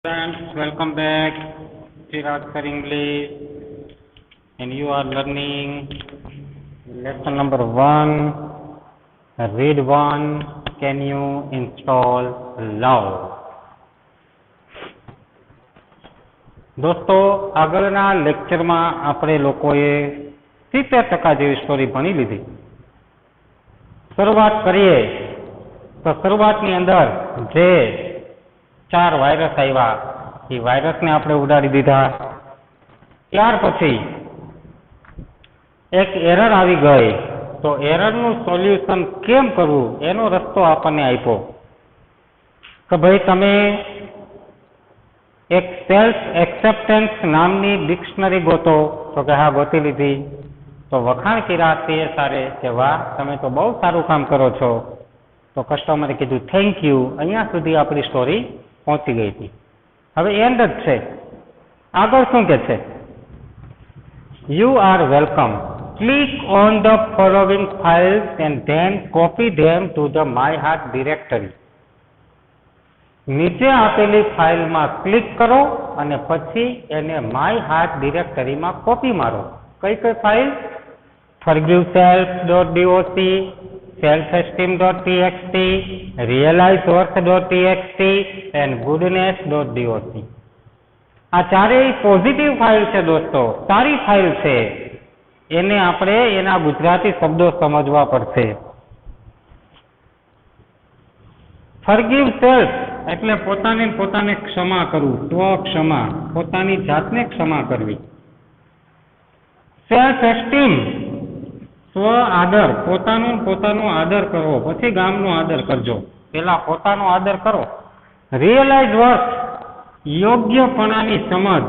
Friends, welcome back. Chirag Sir English, and you are learning lesson number 1. Read 1. Can you install love? દોસ્તો, આગળના લેક્ચરમાં આપણે લોકોએ 70% જેવી સ્ટોરી ભણી લીધી. શરૂઆત કરીએ તો શરૂઆતની અંદર જે 4 વાયરસ આવ્યા એ વાયરસને આપણે ઉડાડી દીધા. ત્યાર પછી એક એરર આવી ગઈ, તો એરરનું સોલ્યુશન કેમ કરવું એનો રસ્તો આપણને આપ્યો કે ભાઈ તમે એક સેલ્ફ એક્સેપ્ટન્સ નામની ડિક્શનરી ગોતો. તો કે હા, ગોતી લીધી. તો વખાણ કર્યા તે સારે કે વાહ, તમે તો બહુ સારું કામ કરો છો. તો કસ્ટમરે કીધું થેન્ક યુ. અહીંયા સુધી આપણી સ્ટોરી પહોંચી ગઈ હતી. હવે એન્ડ જ છે. આગળ શું કે છે? You are welcome. Click on the following files and then copy them to the my heart directory. નીચે આપેલી ફાઇલમાં ક્લિક કરો અને પછી એને માય હાર્ટ ડિરેક્ટરીમાં કોપી મારો. કઈ કઈ file? forgiveself.doc, self-esteem.txt, realizeworth.txt and goodness.doc. આ ચારેય પોઝિટિવ ફાઇલ છે દોસ્તો, સારી ફાઇલ છે. એને આપણે એના ગુજરાતી શબ્દો સમજવા પડશે. ફોરગીવ સેલ્ફ એટલે પોતાને ક્ષમા કરવું, સ્વક્ષમા, પોતાની જાતને ક્ષમા કરવી. સેલ્ફ એસ્ટીમ, સ્વ આદર, પોતાનો આદર કરવો, પછી ગામનો આદર કરજો. પેલા પોતાનો આદર કરો. રિયલાઇઝ વર્થ, યોગ્યપણાની સમજ,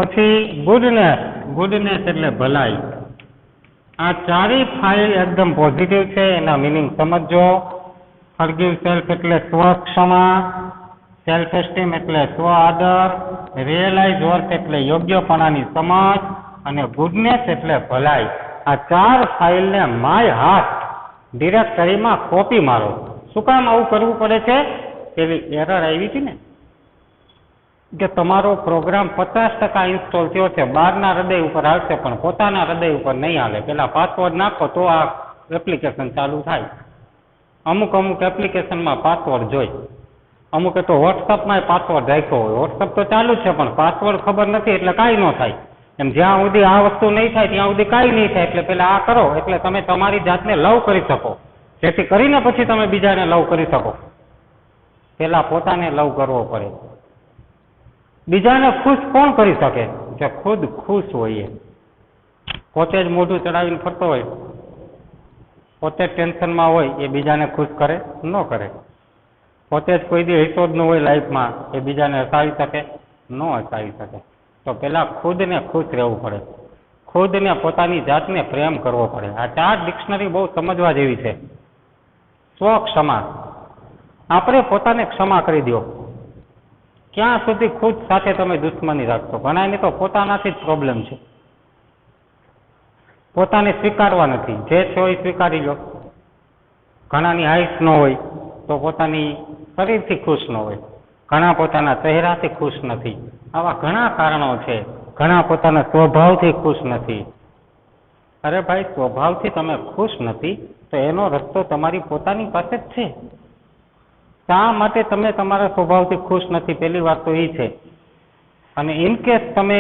પછી ગુડનેસ એટલે ભલાઈ. આ ચારેય ફાઇલ એકદમ પોઝિટિવ છે. એના મિનિંગ સમજો. ફોરગીવ સેલ્ફ એટલે સ્વક્ષમા, સેલ્ફ એસ્ટીમ એટલે સ્વ આદર, રિયલાઇઝ વર્થ એટલે યોગ્યપણાની સમજ અને ગુડનેસ એટલે ભલાઈ. આ 4 ફાઇલને માય હાર્ટ ડિરેક્ટરીમાં કોપી મારો. શું કામ આવું કરવું પડે છે? એવી એરર આવી હતી ને કે તમારો પ્રોગ્રામ 50% ઇન્સ્ટોલ થયો છે, બહારના હૃદય ઉપર આવશે પણ પોતાના હૃદય ઉપર નહીં હાલે. પેલા પાસવર્ડ નાખો તો આ એપ્લિકેશન ચાલુ થાય. અમુક એપ્લિકેશનમાં પાસવર્ડ જોઈ, અમુકે તો વોટ્સઅપમાં પાસવર્ડ રાખ્યો હોય. વોટ્સઅપ તો ચાલુ જ છે પણ પાસવર્ડ ખબર નથી એટલે કાંઈ ન થાય. એમ જ્યાં સુધી આ વસ્તુ નહીં થાય ત્યાં સુધી કાંઈ નહીં થાય. એટલે પેલા આ કરો એટલે તમે તમારી જાતને લવ કરી શકો, જેથી કરીને પછી તમે બીજાને લવ કરી શકો. પેલા પોતાને લવ કરવો પડે. બીજાને ખુશ કોણ કરી શકે? જે ખુદ ખુશ હોય. પોતે જ મોઢું ચડાવીને ફરતો હોય, પોતે જ ટેન્શનમાં હોય, એ બીજાને ખુશ કરે? ન કરે. પોતે જ કોઈ દી હિસ્સો જ ન હોય લાઈફમાં, એ બીજાને હસાવી શકે? ન હસાવી શકે. તો પેલા ખુદને ખુશ રહેવું પડે. ખુદને પોતાની જાતને પ્રેમ કરવો પડે. આ 4 ડિક્શનરી બહુ સમજવા જેવી છે. સ્વક્ષમા, આપણે પોતાને ક્ષમા કરી દો. ક્યાં સુધી ખુદ સાથે તમે દુશ્મની રાખશો? ઘણાને તો પોતાનાથી જ પ્રોબ્લેમ છે. પોતાને સ્વીકારવા નથી. જે છો એ સ્વીકારી લો. ઘણાની હાઈટ ન હોય તો પોતાની શરીરથી ખુશ ન હોય. ઘણા પોતાના ચહેરાથી ખુશ નથી. આવા ઘણા કારણો છે. ઘણા પોતાના સ્વભાવથી ખુશ નથી. અરે ભાઈ, સ્વભાવથી તમે ખુશ નથી તો એનો રસ્તો તમારી પોતાની પાસે જ છે. શા માટે તમે તમારા સ્વભાવથી ખુશ નથી? પહેલી વાત તો એ છે. અને ઇનકેસ તમે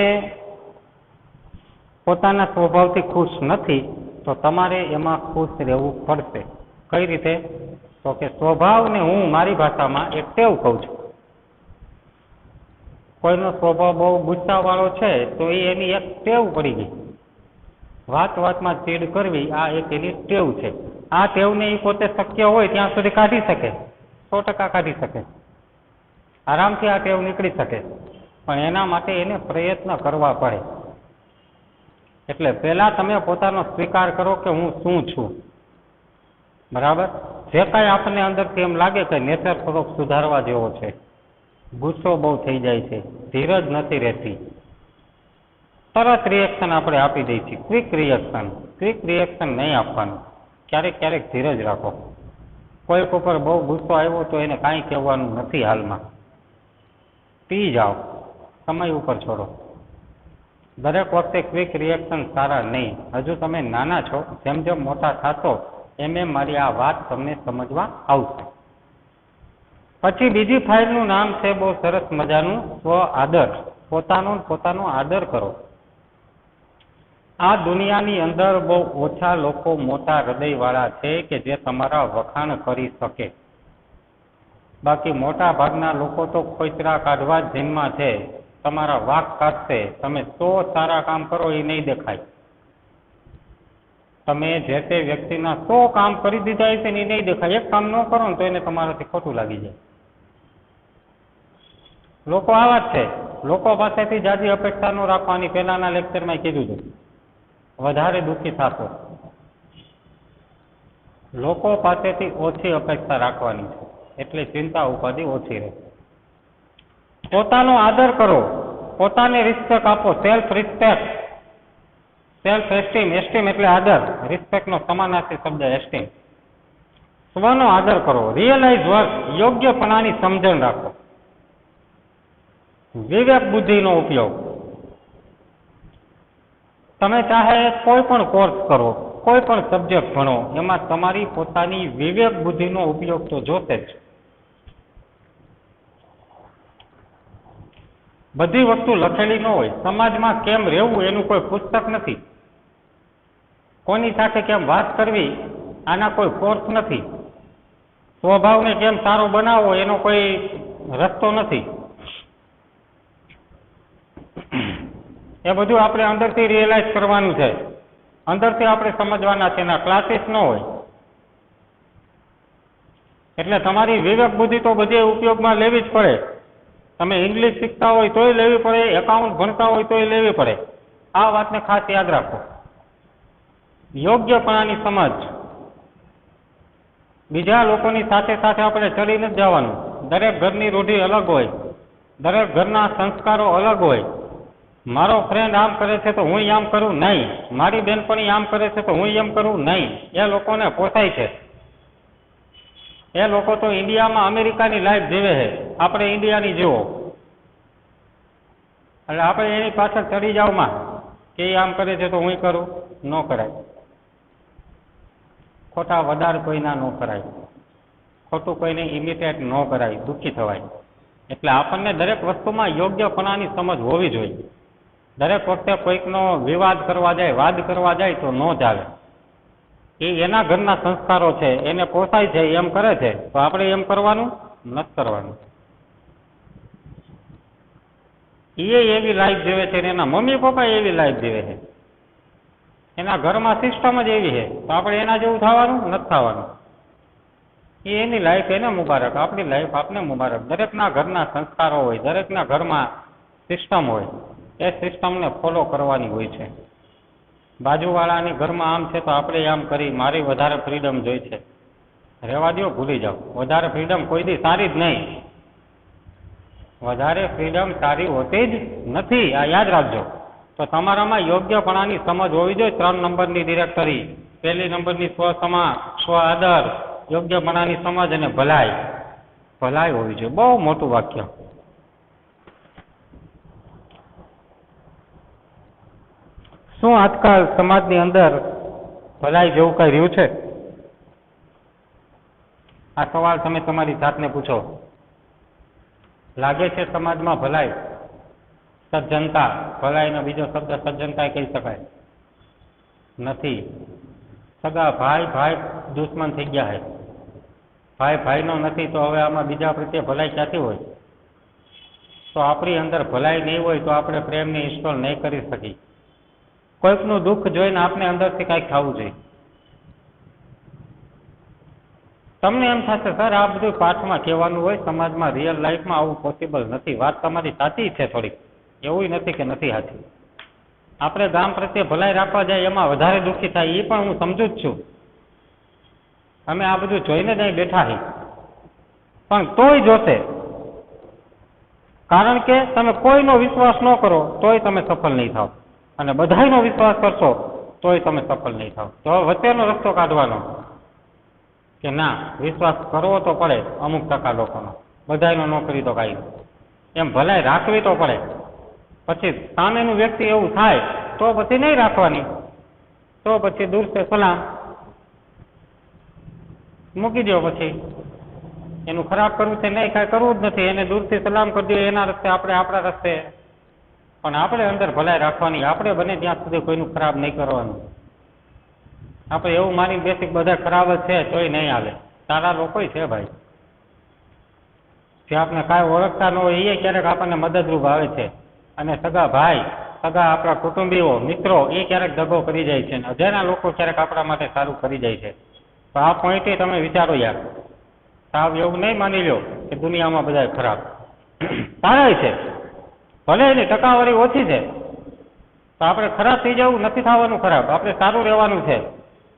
પોતાના સ્વભાવથી ખુશ નથી તો તમારે એમાં ખુશ રહેવું પડશે. કઈ રીતે? તો કે સ્વભાવને હું મારી ભાષામાં એક ટેવ કહું છું. કોઈનો સ્વભાવ બહુ ગુસ્સાવાળો છે તો એની એક ટેવ પડી ગઈ. વાતમાં ચીડ કરવી, આ એક એની ટેવ છે. આ ટેવને એ પોતે શક્ય હોય ત્યાં સુધી કાઢી શકે, 100% કાઢી શકે. આરામથી આ ટેવ નીકળી શકે. પણ એના માટે એને પ્રયત્ન કરવા પડે. એટલે પહેલા તમે પોતાનો સ્વીકાર કરો કે હું શું છું. બરાબર? જે કાંઈ આપણને અંદરથી એમ લાગે કે નેચર થોડોક સુધારવા જેવો છે, ગુસ્સો બહુ થઈ જાય છે, ધીરજ નથી રહેતી, તરત રિએક્શન આપણે આપી દઈએ છીએ, ક્વિક રિએક્શન. ક્વિક રિએક્શન નહીં આપવાનું. ક્યારેક ક્યારેક ધીરજ રાખો. કોઈક ઉપર બહુ ગુસ્સો આવ્યો તો એને કાંઈ કહેવાનું નથી હાલમાં. પી જાઓ, સમય ઉપર છોડો. દરેક વખતે ક્વિક રિએક્શન સારા નહીં. હજુ તમે નાના છો, જેમ જેમ મોટા થશો એમ એમ મારી આ વાત તમને સમજવા આવશે. પછી બીજી ફાઇલનું નામ છે બહુ સરસ મજાનું, સ્વ આદર. પોતાનો આદર કરો. આ દુનિયાની અંદર બહુ ઓછા લોકો મોટા હૃદયવાળા છે કે જે તમારા વખાણ કરી શકે. બાકી મોટા ભાગના લોકો તો ખોચરા કાઢવા જ જન્મા છે. તમારા વાક કાઢશે. તમે 100 સારા કામ કરો એ નહીં દેખાય. તમે જે તે વ્યક્તિના 100 કામ કરી દીધા છે ને એ નહીં દેખાય. એક કામ ન કરો ને તો એને તમારાથી ખોટું લાગી જાય. લોકો આવા જ છે. લોકો પાસેથી જાજી અપેક્ષા ન રાખવાની. પહેલાના લેક્ચરમાં કીધું હતું, વધારે દુઃખી થશો. લોકો પાસેથી ઓછી અપેક્ષા રાખવાની છે, એટલે ચિંતા ઉપાધિ ઓછી રહે. પોતાનો આદર કરો. પોતાને રિસ્પેક્ટ આપો. Self respect, self esteem. Esteem એટલે આદર. રિસ્પેક્ટનો સમાનાર્થી શબ્દ એસ્ટીમ. સ્વનો આદર કરો. Realise work. યોગ્યપણાની સમજણ રાખો. વિવેક બુદ્ધિનો ઉપયોગ. તમે ચાહે કોઈ પણ કોર્સ કરો, કોઈ પણ સબ્જેક્ટ ભણો, એમાં તમારી પોતાની વિવેક બુદ્ધિનો ઉપયોગ તો જોશે જ. બધી વસ્તુ લખેલી ન હોય. સમાજમાં કેમ રહેવું એનું કોઈ પુસ્તક નથી. કોની સાથે કેમ વાત કરવી આના કોઈ કોર્સ નથી. સ્વભાવને કેમ સારો બનાવવો એનો કોઈ રસ્તો નથી. એ બધું આપણે અંદરથી રિયલાઇઝ કરવાનું છે. અંદરથી આપણે સમજવાના છે. એના ક્લાસીસ ન હોય. એટલે તમારી વિવેક બુદ્ધિ તો બધે ઉપયોગમાં લેવી જ પડે. તમે ઇંગ્લિશ શીખતા હોય તોય લેવી પડે, એકાઉન્ટ ભણતા હોય તોય લેવી પડે. આ વાતને ખાસ યાદ રાખો. યોગ્યપણાની સમજ. બીજા લોકોની સાથે સાથે આપણે ચડી નથી જવાનું. દરેક ઘરની રૂઢિ અલગ હોય. દરેક ઘરના સંસ્કારો અલગ હોય. મારો ફ્રેન્ડ આમ કરે છે તો હું આમ કરું નહીં. મારી બેનપણી આમ કરે છે તો હું એમ કરું નહીં. એ લોકોને પોસાય છે. એ લોકો તો ઇન્ડિયામાં અમેરિકાની લાઈફ જીવે છે. આપણે ઇન્ડિયાની જીવો. એટલે આપણે એની પાછળ ચડી જાવમાં કે એ આમ કરે છે તો હું કરું. ન કરાય. ખોટા વધારે કોઈના ન કરાય. ખોટું કોઈને ઇમિટેટ ન કરાય. દુઃખી થવાય. એટલે આપણને દરેક વસ્તુમાં યોગ્યપણાની સમજ હોવી જોઈએ. દરેક વખતે કોઈકનો વિવાદ કરવા જાય, વાદ કરવા જાય તો ન ચાલે. એ એના ઘરના સંસ્કારો છે, એને પોસાય છે, એમ કરે છે તો આપણે એમ કરવાનું નથી કરવાનું. એ એવી લાઈફ જીવે છે, એના મમ્મી પપ્પા એવી લાઈફ જીવે છે, એના ઘરમાં સિસ્ટમ જ એવી છે, તો આપણે એના જેવું થવાનું નથી થવાનું. એની લાઈફ એને મુબારક, આપણી લાઈફ આપને મુબારક. દરેકના ઘરના સંસ્કારો હોય, દરેકના ઘરમાં સિસ્ટમ હોય. એ સિસ્ટમને ફોલો કરવાની હોય છે. બાજુવાળાની ઘરમાં આમ છે તો આપણે આમ કરી, મારી વધારે ફ્રીડમ જોઈ છે. રહેવા દો, ભૂલી જાઓ. વધારે ફ્રીડમ કોઈ દી સારી જ નહીં. વધારે ફ્રીડમ સારી હોતી જ નથી. આ યાદ રાખજો. તો તમારામાં યોગ્યપણાની સમજ હોવી જોઈએ. 3 નંબરની ડિરેક્ટરી. પહેલી નંબરની સ્વસમા, સ્વ આદર, યોગ્યપણાની સમજ અને ભલાઈ. ભલાઈ હોવી જોઈએ. બહુ મોટું વાક્ય. શું આજકાલ સમાજની અંદર ભલાઈ જેવું કઈ રહ્યું છે? આ સવાલ તમે તમારી જાતને પૂછો. લાગે છે સમાજમાં ભલાઈ? સજ્જનતા. ભલાઈનો બીજો શબ્દ સજ્જનતા કહી શકાય નથી. સગા ભાઈ ભાઈ દુશ્મન થઈ ગયા છે. ભાઈ ભાઈનો નથી તો હવે આમાં બીજા પ્રત્યે ભલાઈ ક્યાંથી હોય? તો આપણી અંદર ભલાઈ નહીં હોય તો આપણે પ્રેમને ઇન્સ્ટોલ નહીં કરી શકીએ. કોઈકનું દુઃખ જોઈને આપણે અંદરથી કાંઈક થવું જોઈએ. તમને એમ થશે સર આ બધું પાઠમાં કહેવાનું હોય, સમાજમાં રિયલ લાઈફમાં આવું પોસિબલ નથી. વાત તમારી સાચી છે થોડીક, એવું નથી કે નથી સાચી. આપણે ગામ પ્રત્યે ભલાઈ રાખવા જાય એમાં વધારે દુઃખી થાય, એ પણ હું સમજુ જ છું. અમે આ બધું જોઈને જ અહીં બેઠા છીએ, પણ તોય જોશે. કારણ કે તમે કોઈનો વિશ્વાસ ન કરો તોય તમે સફળ નહીં થાવ. અને બધાયનો વિશ્વાસ કરશો તોય તમે સફળ નહીં થાવ. તો વચ્ચેનો રસ્તો કાઢવાનો કે ના, વિશ્વાસ કરવો તો પડે અમુક ટકા લોકોનો, બધાયનો ન કરી તો કાંઈ, એમ ભલાઈ રાખવી તો પડે. પછી સામેનું વ્યક્તિ એવું થાય તો પછી નહીં રાખવાની, તો પછી દૂર સે સલામ મૂકી દો. પછી એનું ખરાબ કરવું છે નહીં, કાંઈ કરવું જ નથી, એને દૂરથી સલામ કરી દો, એના રસ્તે, આપણે આપણા રસ્તે. પણ આપણે અંદર ભલાઈ રાખવાની, આપણે બને ત્યાં સુધી કોઈનું ખરાબ નહીં કરવાનું. આપણે એવું માની બેસિક બધા ખરાબ જ છે તોય નહીં આવે, સારા લોકો છે ભાઈ, જે આપણે કાંઈ ઓળખતા ન હોય એ ક્યારેક આપણને મદદરૂપ આવે છે. અને સગા ભાઈ, સગા આપણા કુટુંબીઓ, મિત્રો એ ક્યારેક દગો કરી જાય છે, અજાણ્યા લોકો ક્યારેક આપણા માટે સારું કરી જાય છે. તો આ પોઈન્ટે તમે વિચારો યાર, સાવ એવું નહીં માની લો કે દુનિયામાં બધા ખરાબ, સારા છે, ભલે એની ટકાવારી ઓછી છે તો આપણે ખરાબ થઈ જવું નથી, થવાનું ખરાબ, આપણે સારું રહેવાનું છે.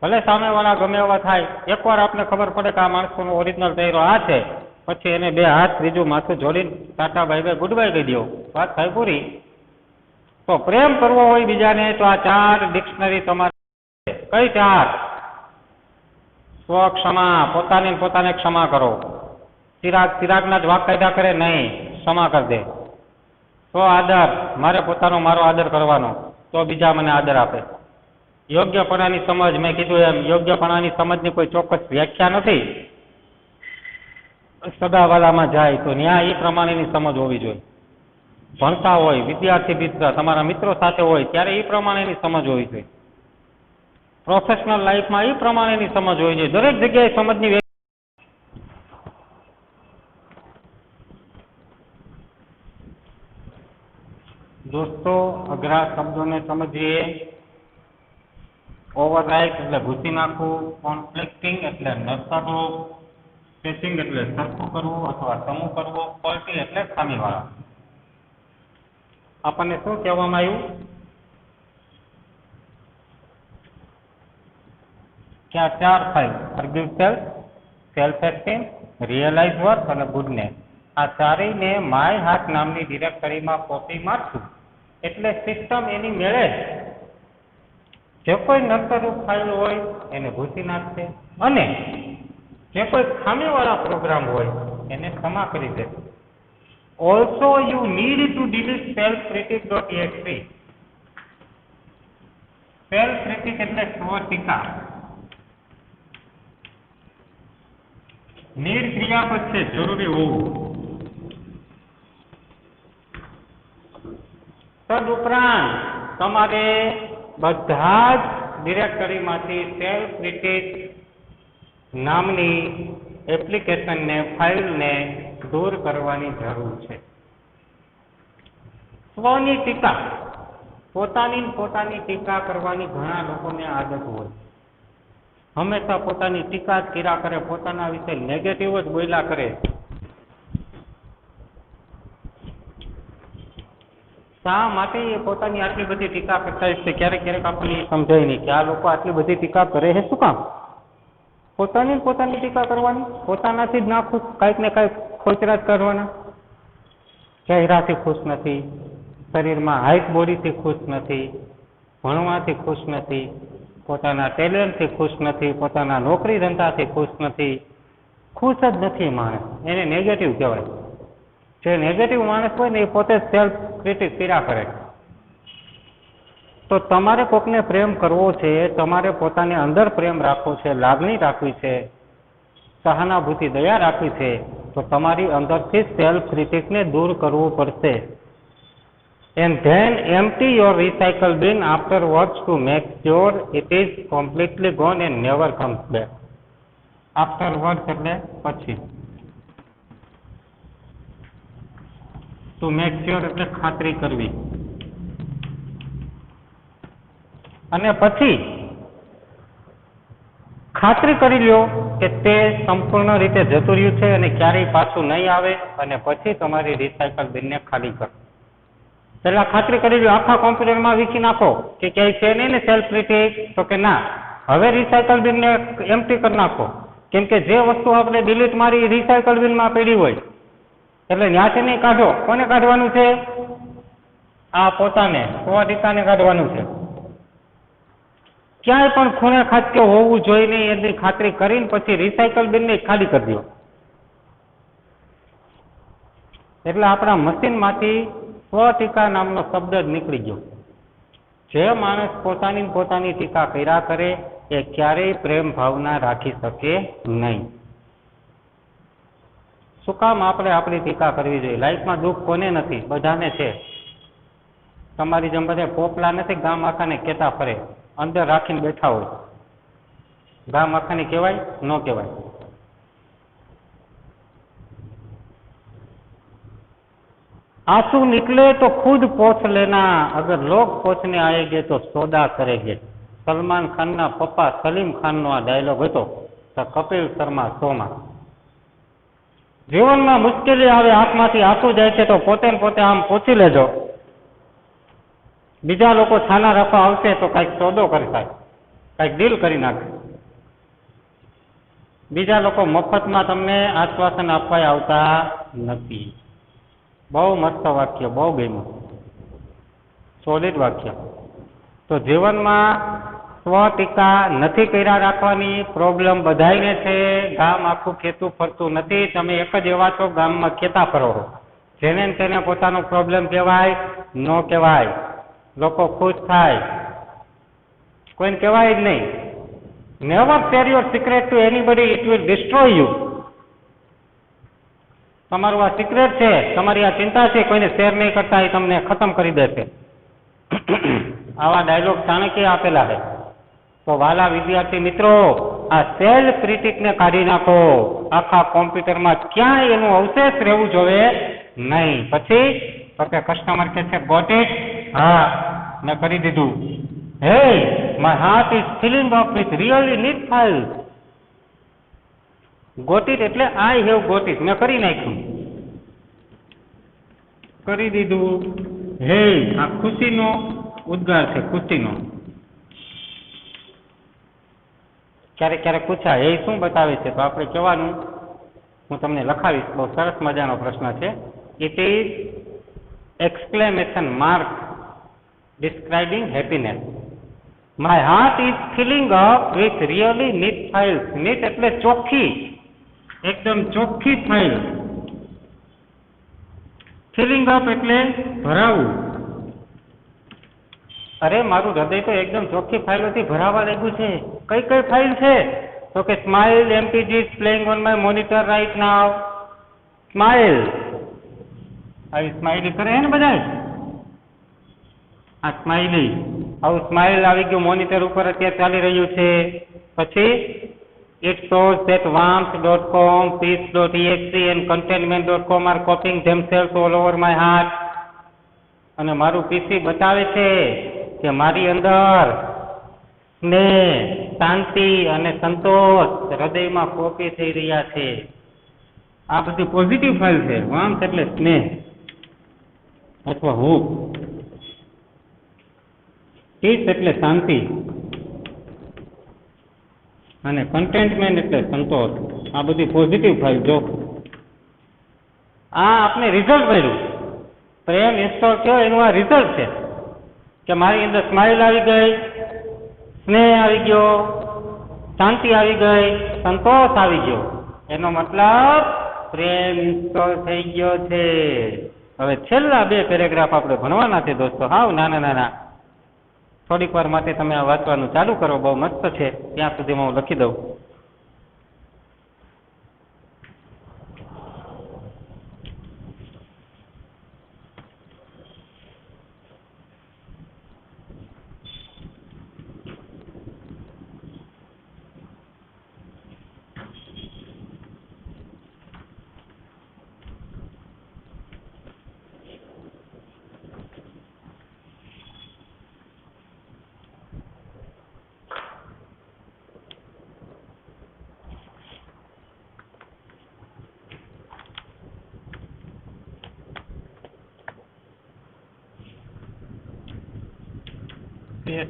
ભલે સામેવાળા ગમે એવા થાય, એકવાર આપણે ખબર પડે કે આ માણસોનો ઓરિજિનલ ચહેરો આ છે, પછી એને બે હાથ ત્રીજું માથું જોડીને Tata bye bye good bye કહી દો, વાત થાય પૂરી. તો પ્રેમ કરવો હોય બીજાને તો આ 4 ડિક્શનરી તમારે. કઈ 4? સ્વ ક્ષમા, પોતાને ક્ષમા કરો. ચિરાગના જ વાક કાયદા કરે નહીં, ક્ષમા કરી દે. સ્વ આદર, મારે પોતાનો મારો આદર કરવાનો તો બીજા મને આદર આપે. યોગ્યપણાની સમજ, મેં કીધું એમ યોગ્યપણાની સમજની કોઈ ચોક્કસ વ્યાખ્યા નથી. સગાવાલામાં જાય તો ત્યાં એ પ્રમાણેની સમજ હોવી જોઈએ. ભણતા હોય, વિદ્યાર્થી મિત્ર, તમારા મિત્રો સાથે હોય ત્યારે એ પ્રમાણેની સમજ હોવી જોઈએ. પ્રોફેશનલ લાઈફમાં એ પ્રમાણેની સમજ હોવી જોઈએ. દરેક જગ્યાએ સમજની. દોસ્તો, અઘરા શબ્દોને સમજીએ. ઓવરરાઇટ એટલે ઘૂસી નાખવું, કોન્ફ્લિક્ટિંગ એટલે નડતરરૂપ, સ્પેસિંગ એટલે સરખું કરવું અથવા સમૂહ કરવો, ફોલ્ટી એટલે ખામીવાળા. આપણને શું કહેવામાં આવ્યું કે આ 4 file, forgive self, self esteem, realize worth અને ગુડનેસ, આ ચારેયને માય હાર્ટ નામની ડિરેક્ટરીમાં કોપી મારશું એટલે સિસ્ટમ એની મેળે જે કોઈ નડતરરૂપ ફાઇલ હોય એને ભૂસી નાખશે અને જે કોઈ ખામીવાળા પ્રોગ્રામ હોય એને ક્ષમા કરી દેશે. Also you need to delete self-critic.exe. self-critic એટલે સ્વ-ટીકા. નીડ ક્રિયાપદ છે, જરૂરી હોવું. તદુપરાંત તમારે બધા જ ડિરેક્ટરીમાંથી self-critic નામની એપ્લિકેશનને, ફાઇલને દૂર કરવાની જરૂર છે. સ્વની ટીકા, પોતાની ટીકા કરવાની ઘણા લોકોને આદત હોય. હંમેશા પોતાની ટીકા જ કર્યા કરે, પોતાના વિશે નેગેટિવ જ બોલ્યા કરે. શા માટે એ પોતાની આટલી બધી ટીકા કરતા હશે? ક્યારેક આપણને સમજાય નહીં કે આ લોકો આટલી બધી ટીકા કરે છે શું કામ? પોતાની ટીકા કરવાની, પોતાનાથી જ ના ખુશ, કાંઈક ને કાંઈક ખોચરા જ કરવાના. ચહેરાથી ખુશ નથી, શરીરમાં હાઈટ બોડીથી ખુશ નથી, ભણવાથી ખુશ નથી, પોતાના ટેલેન્ટથી ખુશ નથી, પોતાના નોકરી ધંધાથી ખુશ નથી, ખુશ જ નથી માણસ, એને નેગેટિવ કહેવાય. જે નેગેટિવ માણસ હોય ને એ પોતે સેલ્ફ ક્રિટિક કર્યા કરે. તો તમારે કોકને પ્રેમ કરવો છે, તમારે પોતાની અંદર પ્રેમ રાખવો છે, લાગણી રાખવી છે, સહાનુભૂતિ, દયા રાખવી છે, તો તમારી અંદરથી સેલ્ફ ક્રિટિકને દૂર કરવું પડશે. And then empty your recycle bin afterwards to make sure it is completely gone and never comes back. Afterwards એટલે પછી. To make sure એટલે ખાતરી કરવી. અને પછી ખાતરી કરી લ્યો કે તે સંપૂર્ણ રીતે જતું રહ્યું છે અને ક્યારેય પાછું નહીં આવે, અને પછી તમારી રિસાયકલ બિનને ખાલી કરો. પહેલા ખાતરી કરી લો, આખા કોમ્પ્યુટરમાં વીખી નાખો કે ક્યાંય છે નહીં ને સેલ્ફ ક્રિટિક, તો કે ના, હવે રિસાયકલ બિનને એમ્પ્ટી કરી નાખો. કેમ કે જે વસ્તુ આપણે ડિલીટ મારી રિસાયકલ બિનમાં પડી હોય એટલે ત્યાંથી નહીં કાઢો. કોને કાઢવાનું છે? આ પોતાને ટીકાને કાઢવાનું છે. ક્યાંય પણ ખૂણે ખાંચકે હોવું જોઈએ નહીં એની ખાતરી કરીને પછી રિસાયકલ બિનને ખાલી કરી દો. એટલે આપણા મશીનમાંથી સ્વટીકા નામનો શબ્દ જ નીકળી ગયો. જે માણસ પોતાની ટીકા કર્યા કરે એ ક્યારેય પ્રેમ ભાવના રાખી શકે નહીં. શું કામ આપણે આપણી ટીકા કરવી જોઈએ? લાઈફમાં દુઃખ કોને નથી? બધાને છે. તમારી જેમ બધા પોપલા નથી ગામ આખાને કહેતા ફરે, અંદર રાખીને બેઠા હોય. ગામ આખાને કહેવાય? ન કહેવાય. आंसू निकले तो खुद पोछ लेना, अगर लोग पोछने आएंगे तो सौदा करेंगे. सलमान खान ना पप्पा सलीम खान नो आ डायलॉग હતો તો કપિલ શર્મા શોમાં. જીવનમાં મુશ્કેલી આવે, આંખમાંથી આંસુ જાય છે તો પોતે ને પોતે આમ પોછી લેજો. બીજા લોકો છાના રાખવા આવશે તો કંઈક સોદો કરી થાય, કંઈક ડીલ કરી નાખે. બીજા લોકો મફતમાં તમને આશ્વાસન આપવા આવતા નથી. બહુ મસ્ત વાક્ય, બહુ ગમ્યું, સોલિડ વાક્ય. તો જીવનમાં સ્વટીકા નથી કર્યા રાખવાની. પ્રોબ્લેમ બધાયને છે. ગામ આખું ખેતું ફરતું નથી. તમે એક જ એવા છો ગામમાં ખેતા ફરો છો. જેને તેને પોતાનો પ્રોબ્લેમ કહેવાય ન કહેવાય. લોકો ખુશ થાય, કોઈને કહેવાય જ નહીં. Never share your secret two anybody, it will destroy you. તમારું આ સિક્રેટ છે, તમારી આ ચિંતા છે, કોઈને શેર નહીં કરતા, એ તમને ખતમ કરી દેશે. આવા ડાયલોગ ચાણક્ય આપેલા છે. તો વાલા વિદ્યાર્થી મિત્રો, આ સેલ્ફ ક્રિટિકને કાઢી નાખો. આખા કોમ્પ્યુટરમાં ક્યાંય એનું અવશેષ રહેવું જોઈએ નહીં. પછી તો કે કસ્ટમર કે છે ગોટ ઇટ? હા, મેં કરી દીધું. Hey, my heart is filling up with really neat files. Got it એટલે આઈ હેવ ગોટ ઇટ, મેં કરી નાખ્યું, કરી દીધું. હે, આ ખુશીનો ઉદ્ગાર છે, ખુશીનો. ક્યારેક ક્યારેક પૂછાય એ શું બતાવે છે, તો આપણે કહેવાનું, હું તમને લખાવીશ, બહુ સરસ મજાનો પ્રશ્ન છે. It is exclamation mark describing happiness. My heart is filling up with really neat files. Neat એટલે ચોખ્ખી, એકદમ ચોખ્ખી ફાઇલ. ફિલિંગ અપ એટલે ભરાવું. અરે મારું હૃદય તો એકદમ ચોખ્ખી ફાઇલોથી ભરાવા લાગ્યું છે. કઈ કઈ ફાઇલ છે? તો કે smile MPG playing on my monitor right now. Smile, આવી સ્માઇલી કરે ને બધા. આ સ્માઇલી, આવું સ્માઇલ આવી ગયું મોનિટર ઉપર અત્યારે ચાલી રહ્યું છે. પછી it shows that warmth.com, peace.exe and contentment.com are copying themselves all over my heart. અને મારું પીસી બતાવે છે કે મારી અંદર સ્નેહ, શાંતિ અને સંતોષ હૃદયમાં કોપી થઈ રહ્યા છે. આ બધી પોઝિટિવ ફાઇલ છે. વાર્મથ એટલે સ્નેહ અથવા હોપ. પીસ એટલે શાંતિ અને કન્ટેન્ટમેન્ટ એટલે સંતોષ. આ બધી પોઝિટિવ ફાઇલ. જો આ આપણે રિઝલ્ટ મળ્યું, પ્રેમ ઇન્સ્ટોલ થયો એનું આ રિઝલ્ટ છે કે મારી અંદર સ્માઇલ આવી ગઈ, સ્નેહ આવી ગયો, શાંતિ આવી ગઈ, સંતોષ આવી ગયો. એનો મતલબ પ્રેમ ઇન્સ્ટોલ થઈ ગયો છે. હવે છેલ્લા 2 પેરેગ્રાફ આપણે ભણવાના છે દોસ્તો, હાવ નાના નાના. થોડીક વાર માટે તમે આ વાંચવાનું ચાલુ કરો, બહુ મસ્ત છે. ત્યાં સુધીમાં હું લખી દઉં.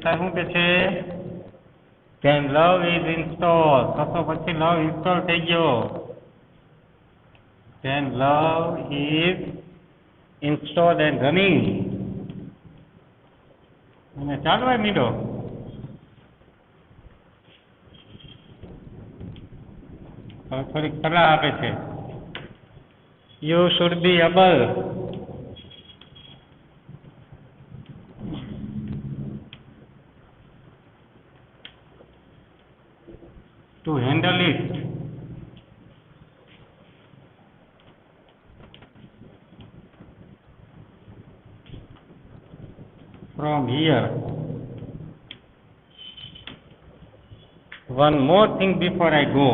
શું કે છે? then love is installed. તો પછી લવ ઇન્સ્ટોલ થઈ ગયો. then love is installed and running. અને ચાલવા મીડો. હવે થોડીક સલાહ આપે છે. You should be able to handle it from here. One more thing before I go.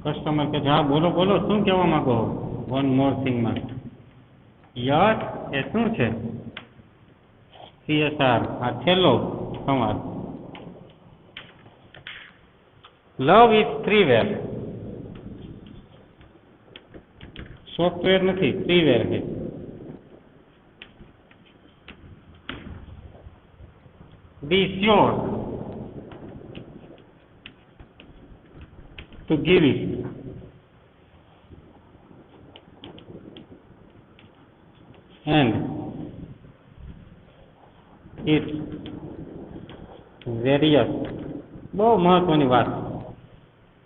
Customer કે હા બોલો બોલો શું કહેવા માંગો વન મોર થિંગમાં યસ એ શું છે CSR આ છેલ્લો સંવાદ લવ ઇઝ ફ્રીવેર સોફ્ટવેર નથી ફ્રીવેર છે be sure to give it. And its various બહુ મહત્વની વાત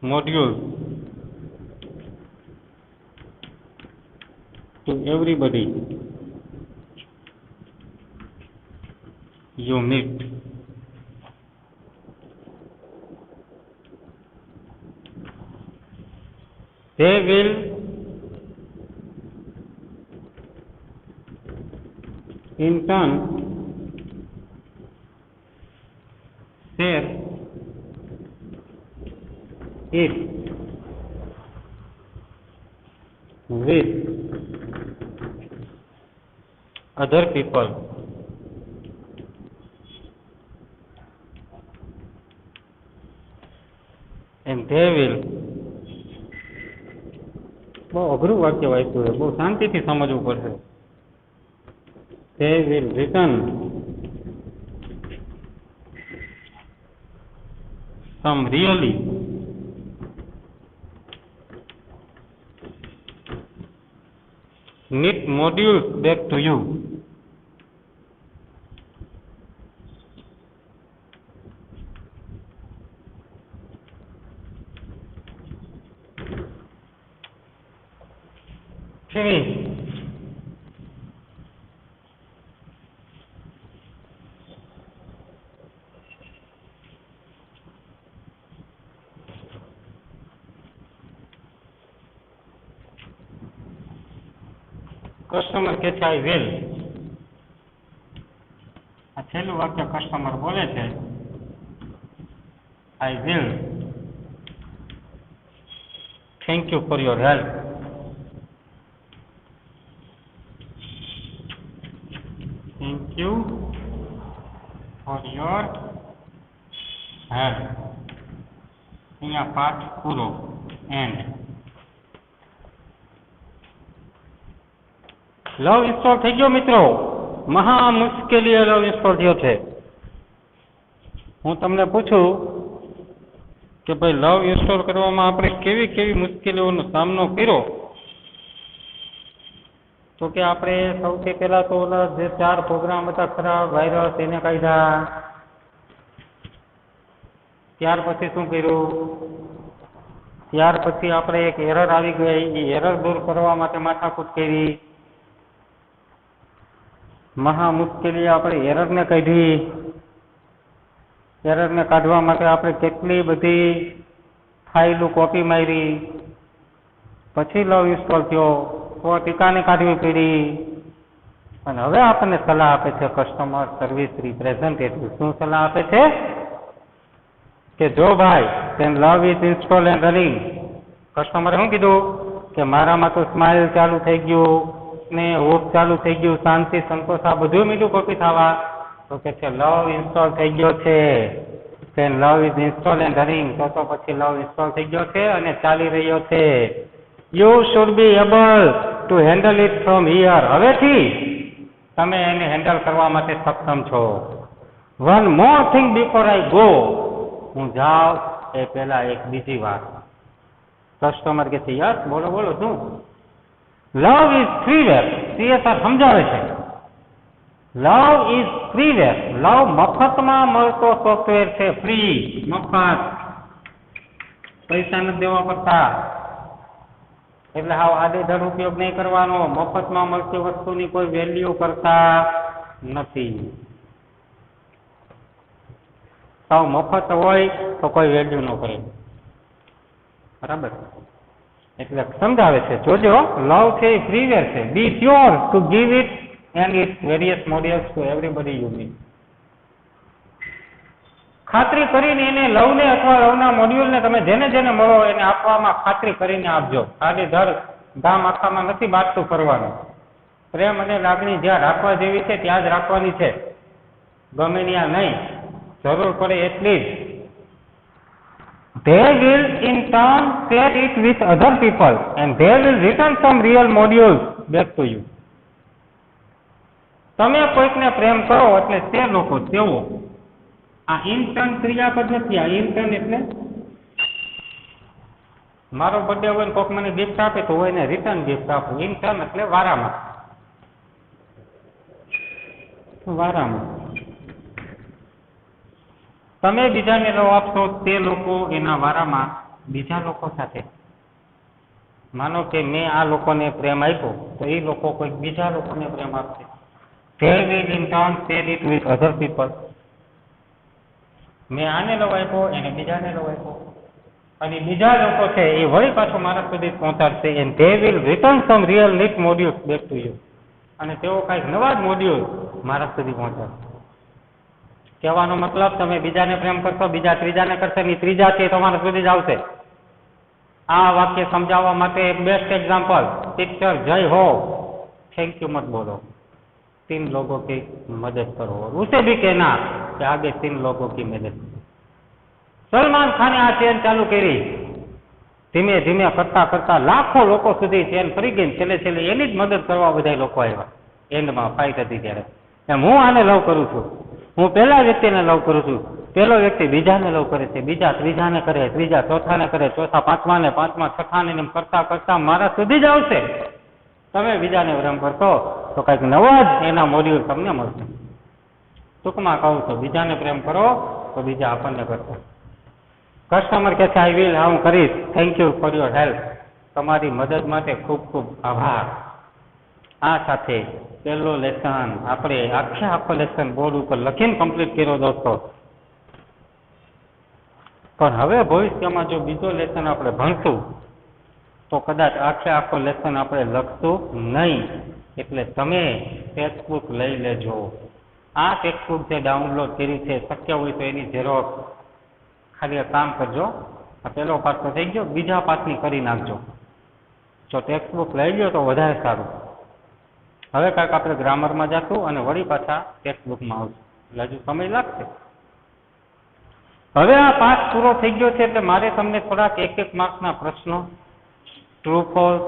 modules to everybody you meet. They will in turn share it with other people and they will બહુ અઘરું વાક્ય વાંચ્યું છે બહુ શાંતિથી સમજવું પડશે they will return some really neat modules back to you. Finish. Customer કે છે આઈ વિલ આ છેલ્લું વાક્ય કસ્ટમર બોલે છે I will thank you for your help thank you for your help અહીંયા પાઠ પૂરો એન્ડ લવ ઇન્સ્ટોલ થઈ ગયો મિત્રો મહા મુશ્કેલીએ લવ ઇન્સ્ટોલ થયો છે હું તમને પૂછું કે ભાઈ લવ ઇન્સ્ટોલ કરવામાં આપણે કેવી કેવી મુશ્કેલીઓનો સામનો કર્યો તો કે આપણે સૌથી પહેલા તો ઓલા જે 4 પ્રોગ્રામ હતા ખરાબ વાયરસ એને કાઢ્યા ત્યાર પછી શું કર્યું ત્યાર પછી આપણે એક એરર આવી ગઈ એ એરર દૂર કરવા માટે માથાકૂટ કરી મહા મુશ્કેલી આપણે એરરને કાઢી એરરને કાઢવા માટે આપણે કેટલી બધી ફાઇલો કોપી મારી પછી લવ ઇન્સ્ટોલ થયો તો ટીકાને કાઢવી પડી અને હવે આપણને સલાહ આપે છે કસ્ટમર સર્વિસ રિપ્રેઝેન્ટેટિવ શું સલાહ આપે છે કે જો ભાઈ તેન love is install and running કસ્ટમરે શું કીધું કે મારામાં તો સ્માઇલ ચાલુ થઈ ગયું ને હોપ ચાલુ થઈ ગયું શાંતિ સંતોષ આ બધું મીઠું કોપી થવા તો કે છે લવ ઇન્સ્ટોલ થઈ ગયો છે તેન love is install and running તો પછી લવ ઇન્સ્ટોલ થઈ ગયો છે અને ચાલી રહ્યો છે you should be able to handle it from here હવેથી તમે એને હેન્ડલ કરવા માટે સક્ષમ છો one more thing before I go, હું જાઉં એ પહેલા એક બીજી વાત. કસ્ટમર કે છે યસ, બોલો બોલો શું? લવ ઇઝ ફ્રીવેર, CSR સમજાવે છે. લવ ઇઝ ફ્રીવેર, લવ મફતમાં મળતો સોફ્ટવેર છે. ફ્રી, મફત, પૈસા નથી દેવા પડતા. એટલે હાવ આડેધડ ઉપયોગ નહીં કરવાનો. મફતમાં મળતી વસ્તુની કોઈ વેલ્યુ કરતા નથી. સાવ મફત હોય તો કોઈ વેલ્યુ ન કરે, બરાબર? એટલે સમજાવે છે, જોજો, લવ છે એ ફ્રીવેર છે. Be sure to give it and its various modules to everybody you meet. ખાતરી કરીને એને લવને અથવા લવના મોડ્યુલને તમે જેને જેને મળો એને આપવામાં ખાતરી કરીને આપજો. આડેધડ ગામ આખામાં નથી બાંટતું ફરવાનું. પ્રેમ અને લાગણી જ્યાં રાખવા જેવી છે ત્યાં જ રાખવાની છે, ગમે ત્યાં નહીં. જરૂર પડે એટલી જ. They will in turn share it with other people and they will return some real modules back to you. તમે કોઈકને પ્રેમ કરો એટલે તે લોકો તેઓ, આ ઇન્ટર્ન ક્રિયાપદ નથી. આ ઇન્ટર્ન એટલે મારો બર્થડે હોય ને કોઈક મને ગિફ્ટ આપે તો હું એને રિટર્ન ગિફ્ટ આપું. ઇન્ટર્ન એટલે વારામાં, વારામાં. તમે બીજાને લવ આપશો, તે લોકો એના વારામાં બીજા લોકો સાથે, માનો કે મેં આ લોકોને પ્રેમ આપ્યો તો એ લોકો કોઈક બીજા લોકોને પ્રેમ આપશે. They will in turn share it with other people. મેં આને લવ આપ્યો, એને બીજાને લવ આપ્યો, અને બીજા લોકો છે એ વળી પાછું મારા સુધી પહોંચાડશે. and they will return some real neat modules back to you. અને તેઓ કાંઈક નવા જ મોડ્યુલ મારા સુધી પહોંચાડશે. કહેવાનો મતલબ, તમે બીજાને પ્રેમ કરશો, બીજા ત્રીજાને કરશે, ની ત્રીજા છે તમારા સુધી જ આવશે. આ વાક્ય સમજાવવા માટે એક બેસ્ટ એક્ઝામ્પલ, ટીચર જય હો, થેન્ક યુ મત બોલો, 3 लोगों की मदद करो, और उसे भी कहना कि आगे 3 लोगों की मदद. સલમાન ખાને આ ચેન ચાલુ કરી, ધીમે ધીમે કરતા કરતા લાખો લોકો સુધી ચેન ફરી ગઈ. છેલ્લે છેલ્લે એની જ મદદ કરવા બધા લોકો આવ્યા. એન્ડમાં ફાઇટ હતી ત્યારે એમ, હું આને લવ કરું છું, હું પહેલા વ્યક્તિને લવ કરું છું, પહેલો વ્યક્તિ બીજાને લવ કરે છે, બીજા ત્રીજાને કરે, ત્રીજા ચોથાને કરે, ચોથા પાંચમાને, પાંચમા છઠ્ઠાને, એમ કરતા કરતા મારા સુધી જ આવશે. તમે બીજાને પ્રેમ કરશો તો કંઈક નવા જ એના મોડ્યુલ તમને મળશે. ટૂંકમાં કહું તો બીજાને પ્રેમ કરો તો બીજા આપણને કરશે. કસ્ટમર કહે છે આઈ વિલ, હા હું કરીશ, thank you for your help, તમારી મદદ માટે ખૂબ ખૂબ આભાર. આ સાથે પહેલો લેસન આપણે આખો લેસન બોર્ડ ઉપર લખીને કમ્પ્લીટ કર્યો દોસ્તો. પણ હવે ભવિષ્યમાં જો બીજો લેસન આપણે ભણશું તો કદાચ આખો લેસન આપણે લખશું નહીં. એટલે તમે ટેક્સ્ટબુક લઈ લેજો. આ ટેક્સ્ટબુક જે ડાઉનલોડ કરી છે, શક્ય હોય તો એની ઝેરોક્સ ખાલી કામ કરજો. આ પહેલો પાઠ તો થઈ ગયો, બીજા પાઠની કરી નાખજો. જો ટેક્સ્ટબુક લઈ લો તો વધારે સારું. હવે કાંઈક આપણે ગ્રામરમાં જશું અને વળી પાછા ટેક્સ્ટબુકમાં આવશું, એટલે હજુ સમય લાગશે. હવે આ પાઠ પૂરો થઈ ગયો છે એટલે મારે તમને થોડાક 1-1 માર્ક્સના પ્રશ્નો, true false,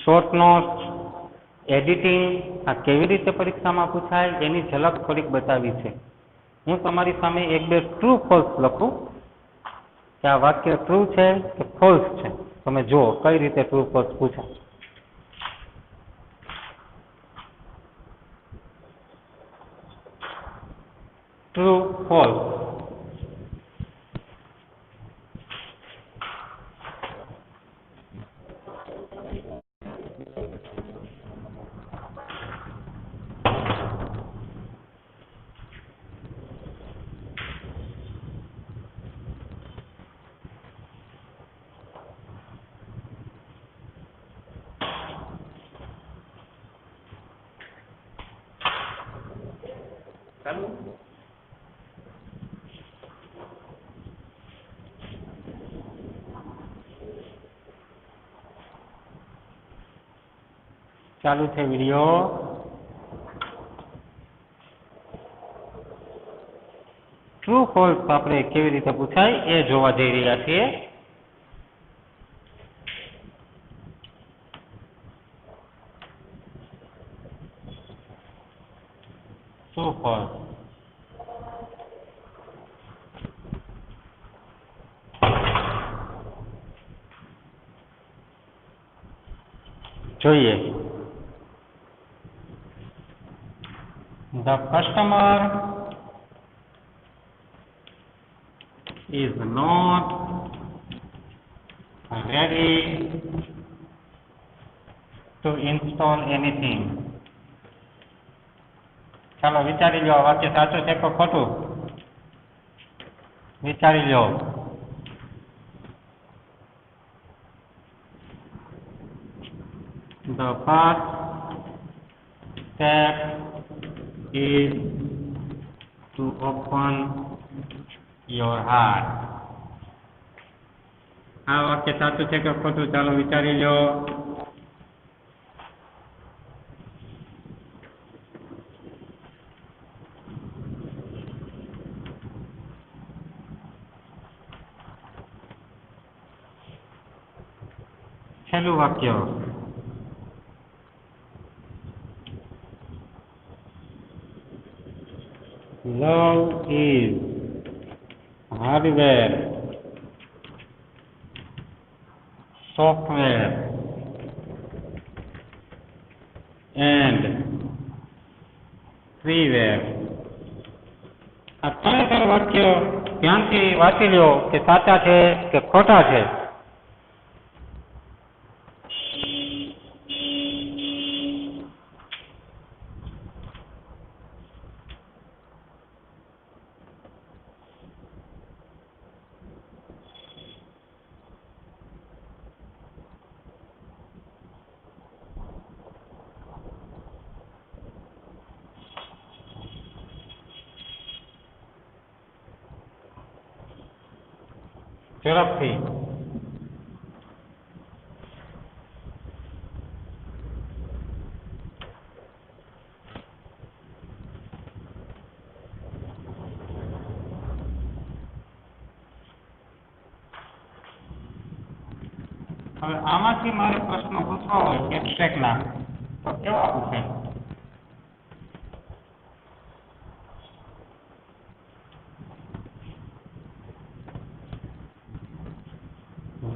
short notes, editing, આ કેવી રીતે પરીક્ષામાં પૂછાય એની ઝલક થોડીક બતાવી છે. હું તમારી સામે 1-2 ટ્રુ ફોલ્સ લખું કે આ વાક્ય ટ્રુ છે કે ફોલ્સ છે. તમે જુઓ કઈ રીતે ટ્રુ ફોલ્સ પૂછાય. True false. ચાલુ છે વિડીયો. ટ્રુ ફોલ્સ આપણે કેવી રીતે પૂછાય એ જોવા જઈ રહ્યા છીએ. True false. જોઈએ. The customer is not ready to install anything. ચાલો વિચારી લો, આ વાક્ય સાચું છે કે ખોટું? વિચારી લો. The first step is to open your heart. આ વાક્ય સાચું છે કે ખોટું? ચાલો વિચારી લો. છેલ્લું વાક્ય. Love is hardware, software, and freeware. આ ખરેખર વાક્ય ધ્યાનથી વાંચી લો કે સાચા છે કે ખોટા છે. ઝડપથી. હવે આમાંથી મારે પ્રશ્ન પૂછવા હોય એબ્સ્ટ્રેક્ટના, તો કેવા પૂછે?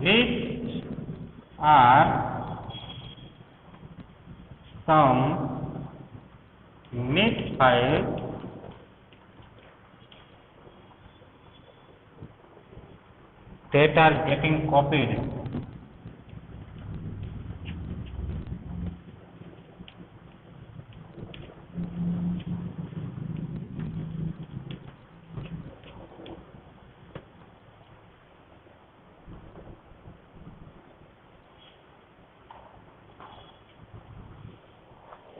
Which are some misfiles that are getting copied?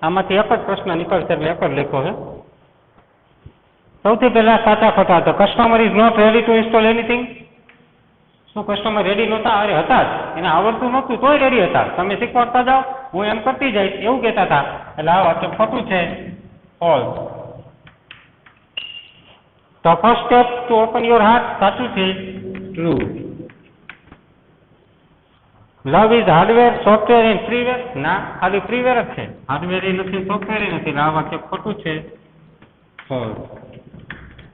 આમાંથી એક જ પ્રશ્ન નીકળશે એટલે એક જ લખો છે. સૌથી પહેલા સાચા ખોટા. તો customer is not ready to install anything. શું કસ્ટમર રેડી નહોતા? અરે હતા જ, એને આવડતું નહોતું તોય રેડી હતા. તમે શીખવાડતા જાઓ, હું એમ કરતી જઈશ એવું કહેતા હતા. એટલે આ વાક્ય ખોટું છે, ફોલ્સ. તો first step to open your heart સાચું છે, true. Love is hardware, software and freeware. ના, ખાલી ફ્રીવેર જ છે, હાર્ડવેર નથી, સોફ્ટવેર નથી. આ વાક્ય ખોટું છે, ફોલ્સ.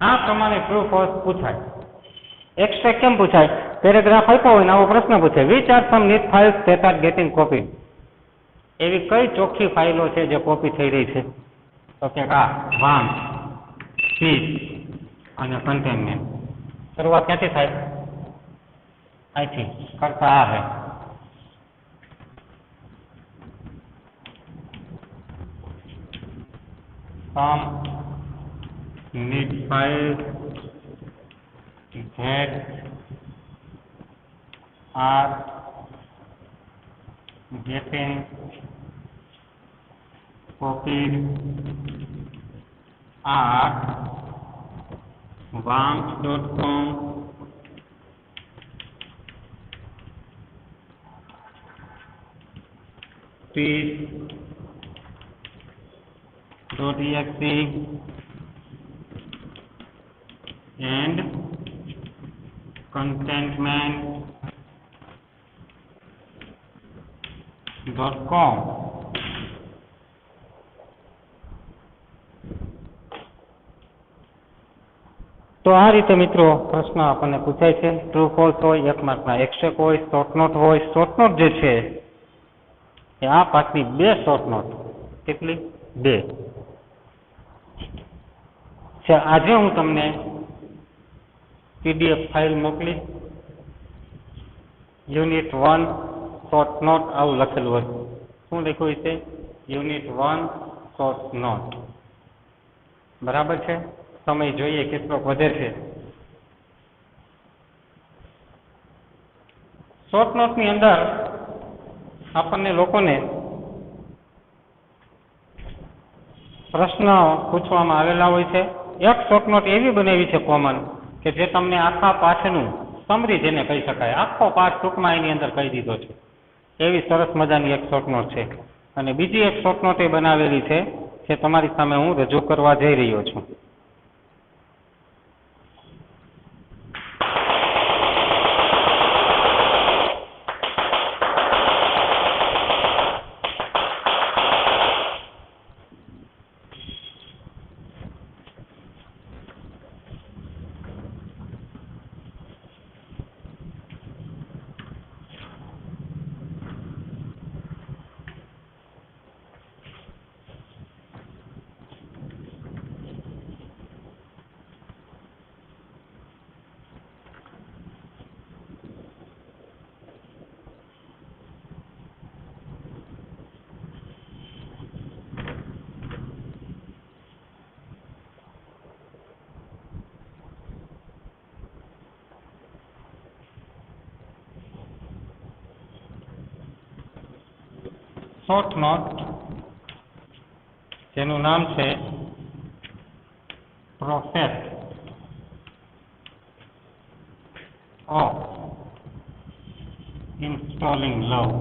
આ પ્રમાણે ટ્રુ ફોલ્સ પૂછાય. એક્સ્ટ્રેક્ટ કેમ પૂછાય? પેરેગ્રાફ આપ્યો હોય ને આવો પ્રશ્ન પૂછે. Which are some neat files that are getting copied. એવી કઈ ચોખ્ખી ફાઇલો છે જે કોપી થઈ રહી છે? તો કે આ વાંક, સ્પીચ અને કન્ટેનમેન્ટ. શરૂઆત ક્યાંથી થાય? અહીંથી. કરતા આ હે. Some need files that are getting copied are wamps.com, speech.exe and contentment.com. તો આ રીતે મિત્રો પ્રશ્ન આપણને પૂછાય છે. ટ્રુ ફોલ્સ હોય, 1 માર્કના એક્સ્ટ્રેક્ટ હોય, શોર્ટ નોટ હોય. શોર્ટ નોટ જે છે એ આ પાઠની 2 શોર્ટ નોટ. કેટલી? 2. આજે હું તમને PDF ફાઇલ મોકલીશ. યુનિટ 1 શોર્ટ નોટ આવું લખેલું હતું. શું લખ્યું છે? Unit 1 short note. બરાબર છે? સમય જોઈએ કેટલો વધે છે. શોર્ટ નોટની અંદર આપણને લોકોને પ્રશ્ન પૂછવામાં આવેલા હોય છે. એક શોર્ટ નોટ એવી બનાવી છે કોમન કે જે તમને આખા પાઠનું સમરી જેને કહી શકાય, આખો પાઠ ટૂંકમાં એની અંદર કહી દીધો છે. એવી સરસ મજાની એક શોર્ટ નોટ છે. અને બીજી એક શોર્ટ નોટ એ બનાવેલી છે જે તમારી સામે હું રજૂ કરવા જઈ રહ્યો છું. શોર્ટ નોટ જેનું નામ છે process of installing love.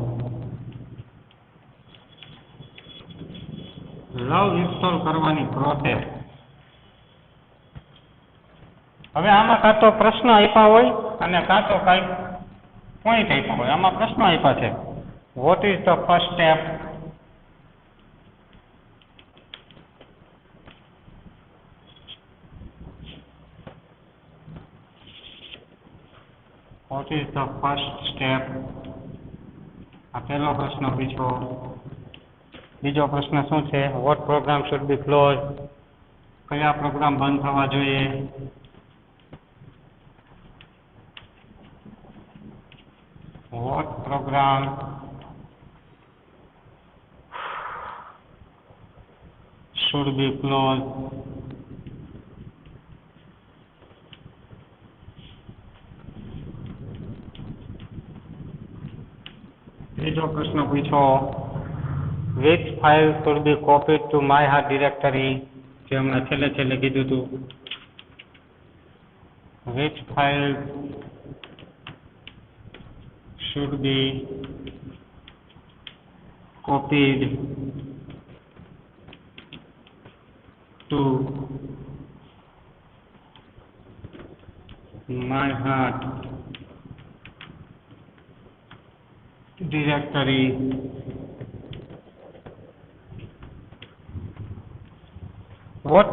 Love install કરવાની પ્રોસેસ. હવે આમાં કાં તો પ્રશ્ન આપ્યા હોય અને કાં તો કંઈક પોઈન્ટ આપ્યા હોય. આમાં પ્રશ્ન આપ્યા છે. Vote is the first step? What is the first step? આ પહેલો પ્રશ્ન પૂછો. બીજો પ્રશ્ન શું છે? What program should be closed? કયા પ્રોગ્રામ બંધ થવા જોઈએ? What program should be closed? ત્રીજો પ્રશ્ન પૂછો. Which file should be copied to my hard directory? જે હમણાં છેલ્લે કીધું હતું. Which file should be copied to my hard directory? What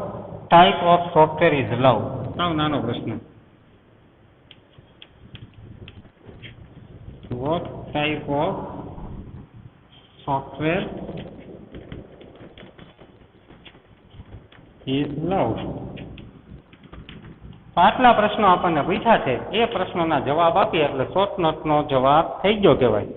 type of software is love? સાવ નાનો પ્રશ્ન. What type of software is love? આટલા પ્રશ્નો આપણને પૂછ્યા છે. એ પ્રશ્નોના જવાબ આપીએ એટલે શોર્ટ નોટનો જવાબ થઈ ગયો કહેવાય.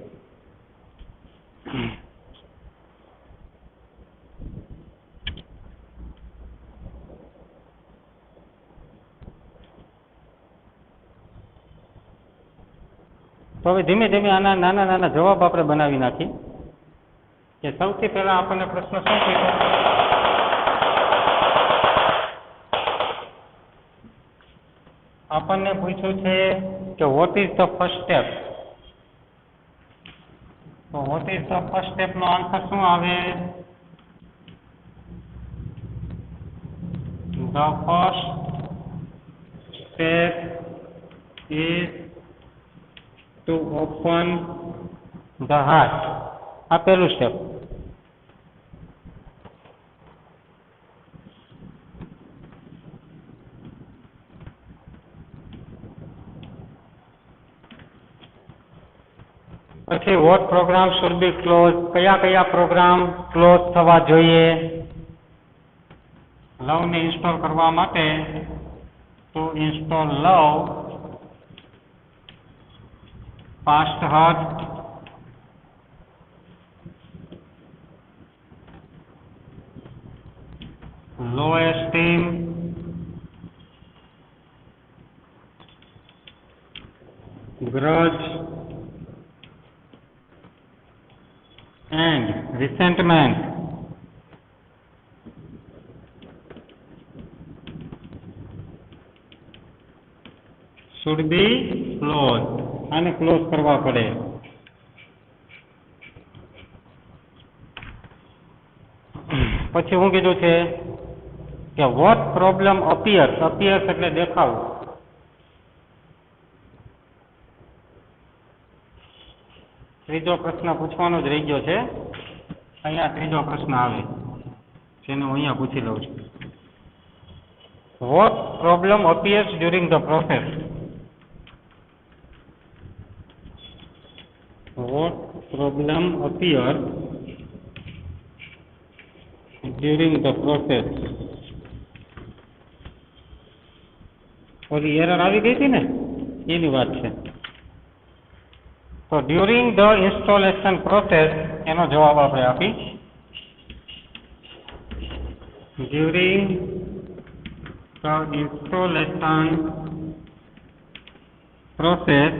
તો હવે ધીમે ધીમે આના નાના નાના જવાબ આપણે બનાવી નાખીએ. કે સૌથી પહેલા આપણને પ્રશ્ન શું પૂછ્યો? આપણને પૂછ્યું છે કે what is the first step. તો what is the first step નો આન્સર શું આવે? The first step is to open the heart. આ પહેલું સ્ટેપ. પછી what program should be close, કયા કયા પ્રોગ્રામ ક્લોઝ થવા જોઈએ લવને ઇન્સ્ટોલ કરવા માટે. To install love fast hurt low esteem grudge and resentment should be closed. આને ક્લોઝ કરવા પડે. પછી હું કીધું છે કે what problem appears એટલે દેખાવું. ત્રીજો પ્રશ્ન પૂછવાનો જ રહી ગયો છે. અહીંયા ત્રીજો પ્રશ્ન આવે જેને હું અહીંયા પૂછી લઉં છું. What problem appears during the process? What problem appears during the process? ઓલી એરર આવી ગઈ હતી ને એની વાત છે. તો ડ્યુરિંગ ધ ઇન્સ્ટોલેશન પ્રોસેસ એનો જવાબ આપણે આપી. During the installation process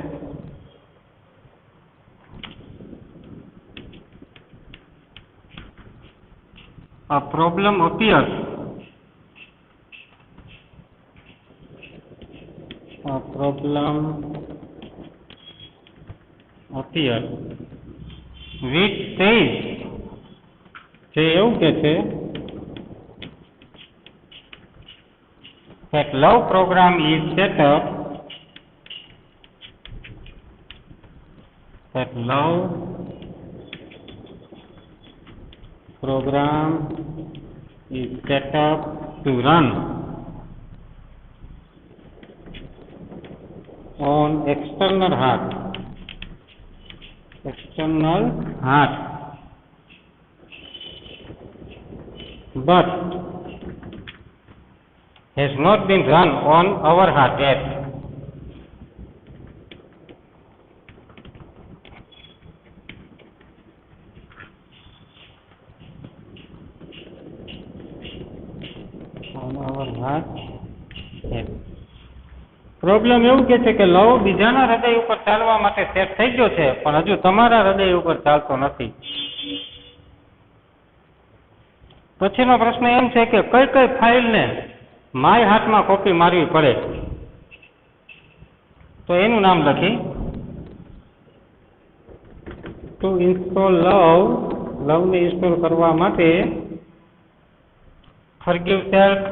a problem appears. A problem appears which says, જે એવું કે છે that love program is set up, that love program is set up to run on external hard but has not been run on our hard yet. Problem એવું કે છે કે લવ બીજાના હૃદય ઉપર ચાલવા માટે સેટ થઈ ગયો છે પણ હજુ તમારા હૃદય ઉપર ચાલતો નથી. પછીનો પ્રશ્ન એમ છે કે કઈ કઈ ફાઇલને માય હાથમાં કોપી મારવી પડે તો એનું નામ લખી. ટુ ઇન્સ્ટોલ લવને ઇન્સ્ટોલ કરવા માટે ફોરગીવ સેલ્ફ,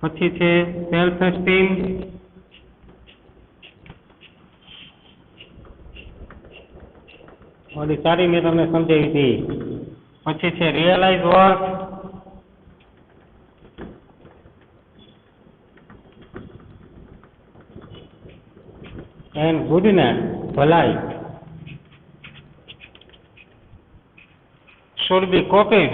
પછી છે સેલ્ફ એસ્ટીમ, ઓલી સારી મેં તમને સમજાવી હતી. પછી છે રિયલાઇઝ વર્ક, એન્ડ ગુડનેસ ભલાઈ should be copied.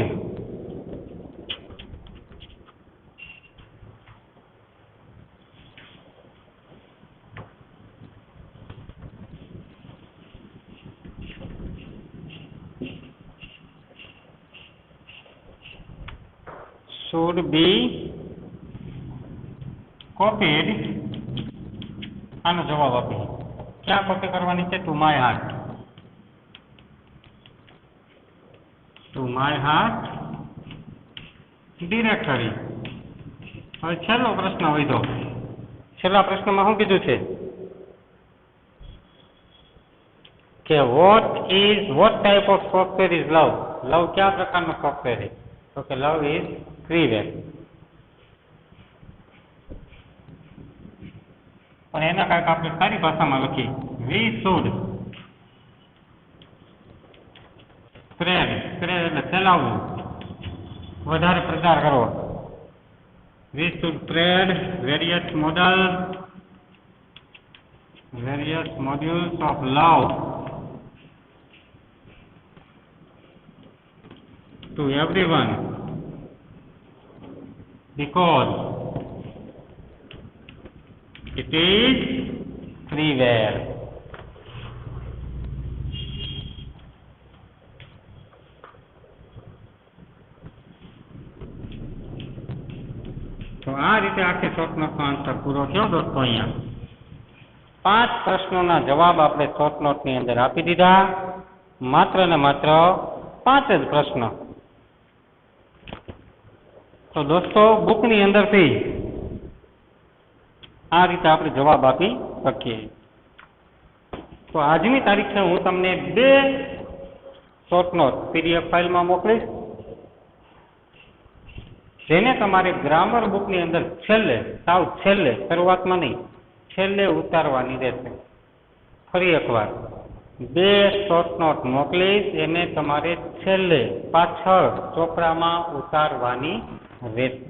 Should be copied. આનો જવાબ આપી. ક્યાં કોપી કરવાની છે? To my heart. To my heart directory. હવે છેલ્લો પ્રશ્ન વધ્યો. છેલ્લા પ્રશ્નમાં શું કીધું છે કે what type of software is love? લવ કયા પ્રકારનો સોફ્ટવેર છે? તો કે લવ ઇઝ ફ્રીવેર. પણ એના કાંઈક આપણે સારી ભાષામાં લખી. વી શુડ સ્પ્રેડ એટલે ફેલાવવું, વધારે પ્રચાર કરવો. We should trade various modules of love to everyone because it is freeware. તો આ રીતે આખી શોર્ટ નોટનો આન્સર પૂરો થયો દોસ્તો. અહીંયા 5 પ્રશ્નોના જવાબ આપણે શોર્ટ નોટની અંદર આપી દીધા. માત્ર ને માત્ર 5 જ પ્રશ્ન. તો દોસ્તો બુકની અંદરથી આ રીતે આપણે જવાબ આપી શકીએ. તો આજની તારીખે હું તમને 2 શોર્ટ નોટ PDF ફાઇલમાં મોકલીશ, જેને તમારે ગ્રામર બુકની અંદર છેલ્લે, સાવ છેલ્લે, શરૂઆતમાં નહીં, છેલ્લે ઉતારવાની રહેશે. ફરી એકવાર 2 શોર્ટ નોટ મોકલીશ, એને તમારે છેલ્લે પાછળ ચોપડામાં ઉતારવાની રહેશે.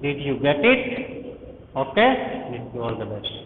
Did you get it? Okay? Wish you all the best.